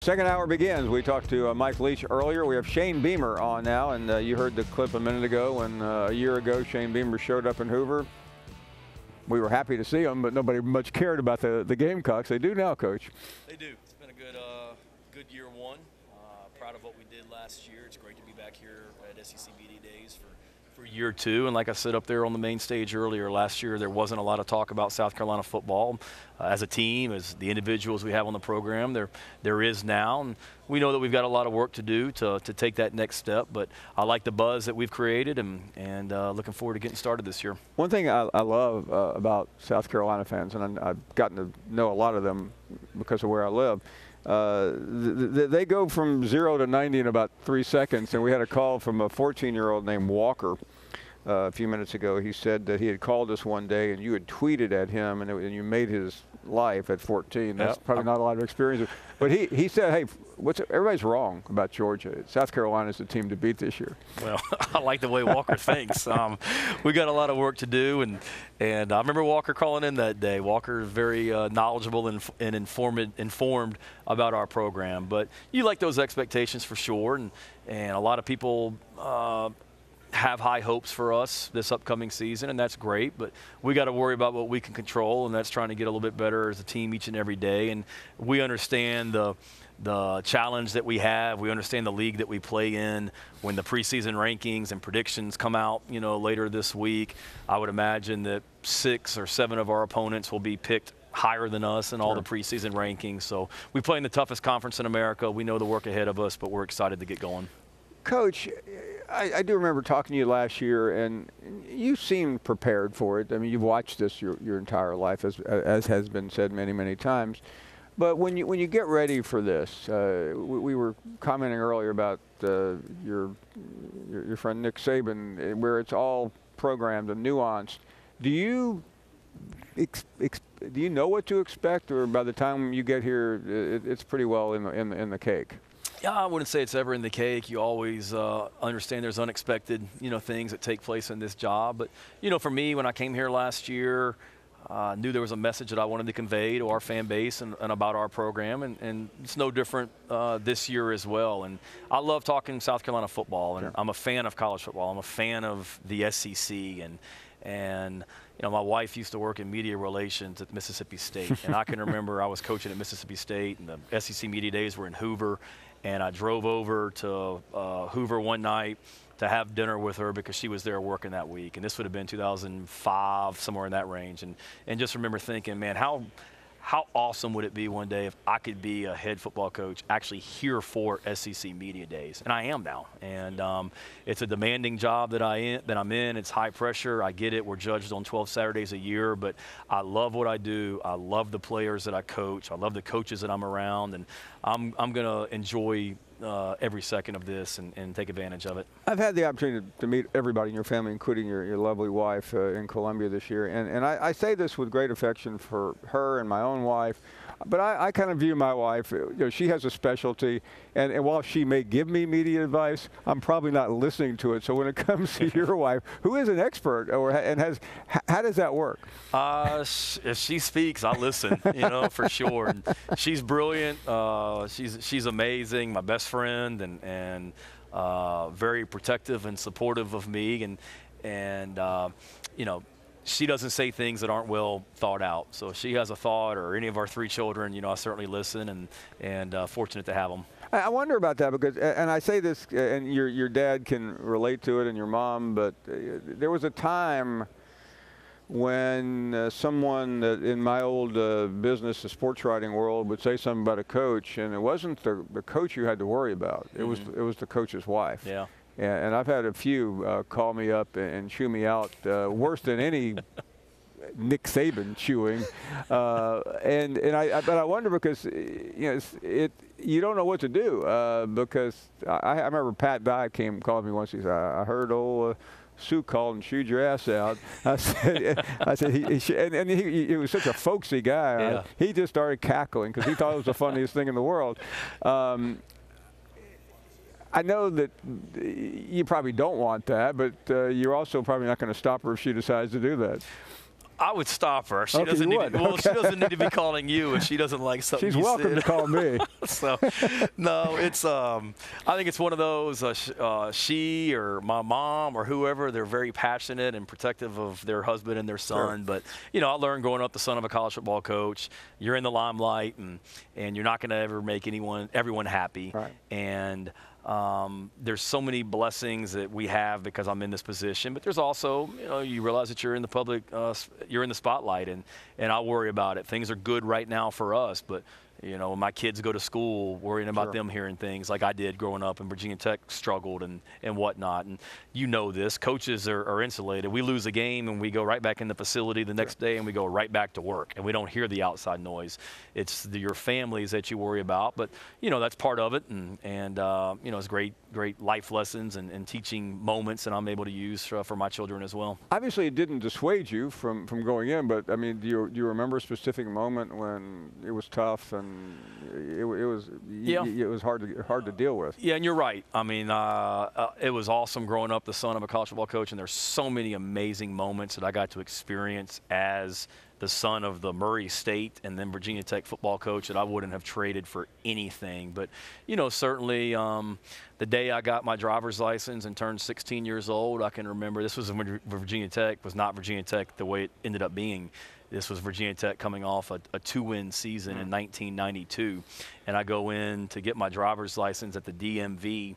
Second hour begins. We talked to Mike Leach earlier. We have Shane Beamer on now, and you heard the clip a minute ago when a year ago Shane Beamer showed up in Hoover. We were happy to see him, but nobody much cared about the Gamecocks. They do now, Coach. They do. It's been a good year one. Proud of what we did last year. It's great to be back here at SEC Media Days for year two. And like I said up there on the main stage earlier, last year there wasn't a lot of talk about South Carolina football as a team, as the individuals we have on the program. There is now, and we know that we've got a lot of work to do to take that next step. But I like the buzz that we've created, and looking forward to getting started this year. One thing I love about South Carolina fans, and I've gotten to know a lot of them because of where I live, they go from 0 to 90 in about 3 seconds. And we had a call from a 14-year-old named Walker a few minutes ago. He said that he had called us one day and you had tweeted at him, and you made his life at 14. That's probably not a lot of experience. But he said, hey, everybody's wrong about Georgia. South Carolina's the team to beat this year. Well, I like the way Walker thinks. We got a lot of work to do, and I remember Walker calling in that day. Walker is very knowledgeable and informed about our program. But you like those expectations for sure, and a lot of people have high hopes for us this upcoming season, and that's great, but we got to worry about what we can control, and that's trying to get a little bit better as a team each and every day. And we understand the challenge that we have. We understand the league that we play in. When the preseason rankings and predictions come out, later this week, I would imagine that 6 or 7 of our opponents will be picked higher than us in all the preseason rankings. So we play in the toughest conference in America. We know the work ahead of us, but we're excited to get going. Coach, I do remember talking to you last year, and you seemed prepared for it. I mean, you've watched this your entire life, as has been said many, many times. But when you get ready for this, we were commenting earlier about your friend Nick Saban, where it's all programmed and nuanced. Do you know what to expect, or by the time you get here, it's pretty well in the cake? Yeah, I wouldn't say it's ever in the cake. You always understand there's unexpected, things that take place in this job. But, for me, when I came here last year, I knew there was a message that I wanted to convey to our fan base and about our program, and it's no different this year as well. And I love talking South Carolina football, and I'm a fan of college football. I'm a fan of the SEC, and my wife used to work in media relations at Mississippi State, and I can remember I was coaching at Mississippi State, and the SEC Media Days were in Hoover. And I drove over to Hoover one night to have dinner with her because she was there working that week. And this would have been 2005, somewhere in that range. And just remember thinking, man, how awesome would it be one day if I could be a head football coach actually here for SEC Media Days? And I am now. And it's a demanding job that I'm in. It's high pressure. I get it. We're judged on 12 Saturdays a year. But I love what I do. I love the players that I coach. I love the coaches that I'm around. And I'm going to enjoy every second of this and take advantage of it. I've had the opportunity to meet everybody in your family, including your lovely wife in Columbia this year. And I say this with great affection for her and my own wife. But I kind of view my wife, she has a specialty, and while she may give me media advice, I'm probably not listening to it. So when it comes to your wife, who is an expert, how does that work? If she speaks, I listen, for sure. And she's brilliant. She's amazing, my best friend, and very protective and supportive of me, and she doesn't say things that aren't well thought out. So if she has a thought, or any of our 3 children, I certainly listen, and fortunate to have them. I wonder about that because, and I say this, and your dad can relate to it, and your mom, but there was a time when someone in my old business, the sports writing world, would say something about a coach, and it wasn't the coach you had to worry about. It was the coach's wife. Yeah. And I've had a few call me up and chew me out worse than any Nick Saban chewing. But I wonder because you don't know what to do because I remember Pat Dye called me once. He said, "I heard old Sue called and chewed your ass out." I said, he was such a folksy guy. Yeah. He just started cackling because he thought it was the funniest thing in the world. I know that you probably don't want that, but you're also probably not going to stop her if she decides to do that. I would stop her. She Okay, doesn't you need to, would. well, Okay. she doesn't need to be calling you if she doesn't like something She's you welcome said. to call me. So, no, it's I think it's one of those. She or my mom or whoever, they're very passionate and protective of their husband and their son. Sure. But I learned growing up the son of a college football coach, you're in the limelight and you're not going to ever make everyone happy. Right. And there's so many blessings that we have because I'm in this position, but there's also, you realize that you're in the public, you're in the spotlight, and I worry about it. Things are good right now for us, but when my kids go to school, worrying about them hearing things like I did growing up, and Virginia Tech struggled and whatnot. And this, coaches are insulated. We lose a game and we go right back in the facility the next day and we go right back to work, and we don't hear the outside noise. It's your families that you worry about, but that's part of it, and it's great life lessons and teaching moments that I'm able to use for my children as well. Obviously, it didn't dissuade you from going in, but I mean, do you remember a specific moment when it was tough and it was hard to deal with? Yeah, and you're right. I mean, it was awesome growing up the son of a college football coach, and there's so many amazing moments that I got to experience as the son of the Murray State and then Virginia Tech football coach that I wouldn't have traded for anything. But, certainly the day I got my driver's license and turned 16 years old, I can remember this was when Virginia Tech was not Virginia Tech the way it ended up being. This was Virginia Tech coming off a 2-win season in 1992. And I go in to get my driver's license at the DMV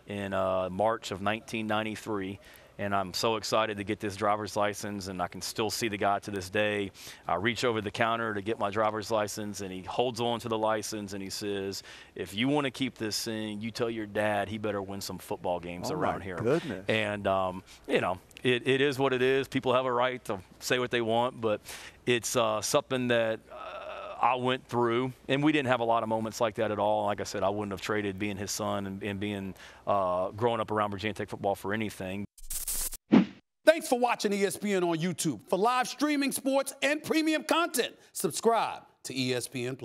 in March of 1993. And I'm so excited to get this driver's license, and I can still see the guy to this day. I reach over the counter to get my driver's license, and he holds on to the license, and he says, if you want to keep this thing, you tell your dad he better win some football games around here. Goodness. And, it is what it is. People have a right to say what they want, but it's something that I went through, and we didn't have a lot of moments like that at all. Like I said, I wouldn't have traded being his son and being growing up around Virginia Tech football for anything. Thanks for watching ESPN on YouTube. For live streaming, sports, and premium content, subscribe to ESPN+.